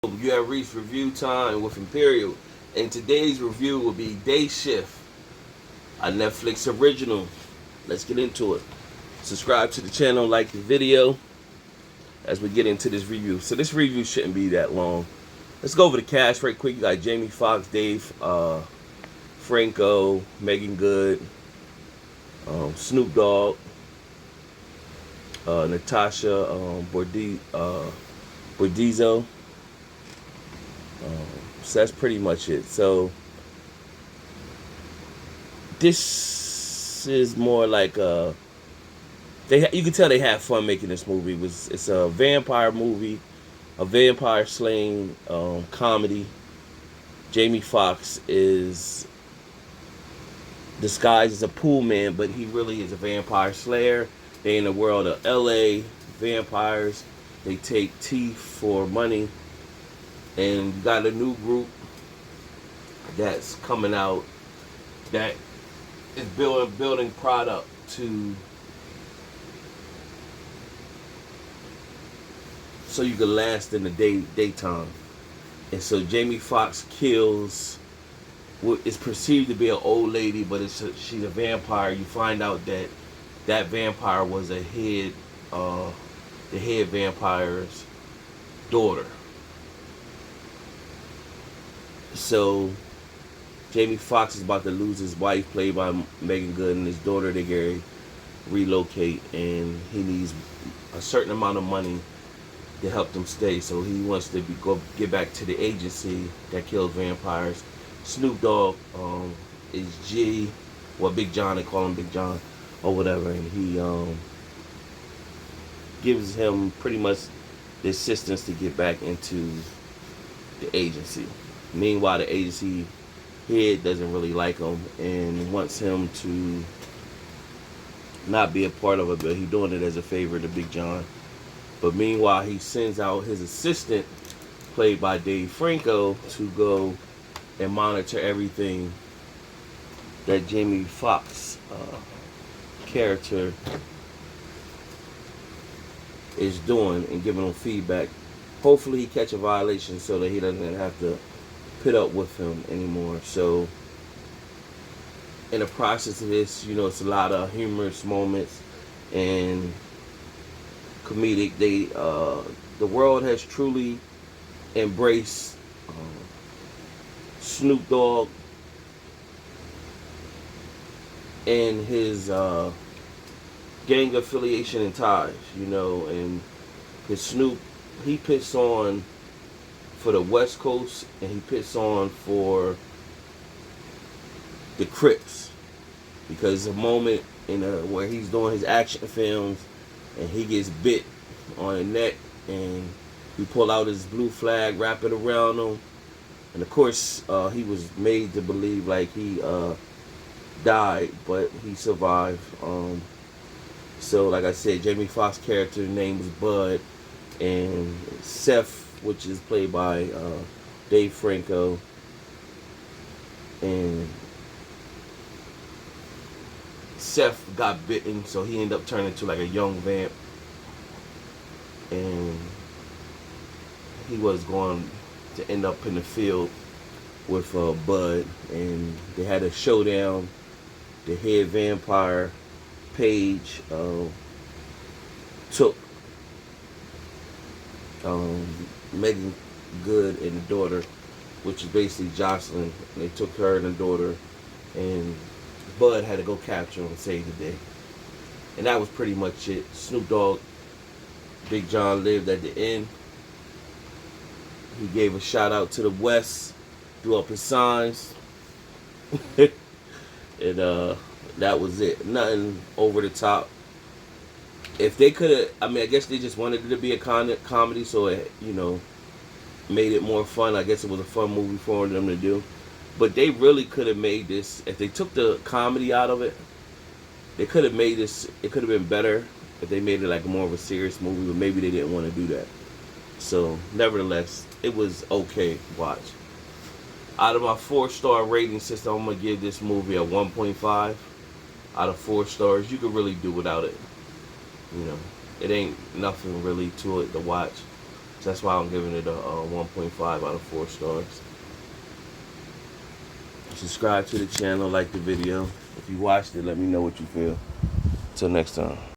You have reached review time with Imperial, and today's review will be Dayshift, a Netflix original. Let's get into it. Subscribe to the channel, like the video as we get into this review. So this review shouldn't be that long. Let's go over the cast right quick. You got Jamie Foxx, Dave Franco, Megan Good, Snoop Dogg, Natasha Bordizzo. So that's pretty much it. So this is more like you can tell they had fun making this movie. It's a vampire movie, a vampire slaying comedy. Jamie Foxx is disguised as a pool man, but he really is a vampire slayer. They in the world of LA vampires. They take teeth for money. And you got a new group that's coming out that is building product so you can last in the daytime. And so Jamie Foxx kills what is perceived to be an old lady, but she's a vampire. You find out that vampire was the head vampire's daughter. So Jamie Foxx is about to lose his wife, played by Megan Good, and his daughter. They get relocate, and he needs a certain amount of money to help them stay. So he wants to get back to the agency that kills vampires. Snoop Dogg is Big John. They call him Big John or whatever, and he gives him pretty much the assistance to get back into the agency. Meanwhile, the agency head doesn't really like him and wants him to not be a part of it, but he's doing it as a favor to Big John. But meanwhile, he sends out his assistant, played by Dave Franco, to go and monitor everything that Jamie Foxx character is doing and giving him feedback. Hopefully he catch a violation so that he doesn't have to put up with him anymore. So in the process of this, it's a lot of humorous moments and comedic. The world has truly embraced Snoop Dogg and his gang affiliation and ties, and his Snoop, he pits on for the West Coast, and he pits on for the Crips, because a moment where he's doing his action films and he gets bit on the neck, and he pull out his blue flag, wrap it around him, and of course he was made to believe like he died, but he survived. So like I said, Jamie Foxx character name was Bud, and Seth, which is played by Dave Franco, and Seth got bitten, so he ended up turning into like a young vamp, and he was going to end up in the field with Bud, and they had a showdown. The head vampire, Paige, took Megan Good and the daughter, which is basically Jocelyn. They took her and the daughter, and Bud had to go capture them and save the day. And that was pretty much it. Snoop Dogg, Big John lived at the end. He gave a shout out to the West, threw up his signs, and that was it. Nothing over the top. If they could have, I guess they just wanted it to be a comedy, so it, made it more fun. I guess it was a fun movie for them to do. But they really could have made this, if they took the comedy out of it, they could have made this, it could have been better if they made it like more of a serious movie, but maybe they didn't want to do that. So, nevertheless, it was okay to watch. Out of my 4-star rating system, I'm going to give this movie a 1.5 out of 4 stars. You could really do without it. It ain't nothing really to it to watch. So that's why I'm giving it a 1.5 out of 4 stars. Subscribe to the channel, like the video. If you watched it, let me know what you feel. Till next time.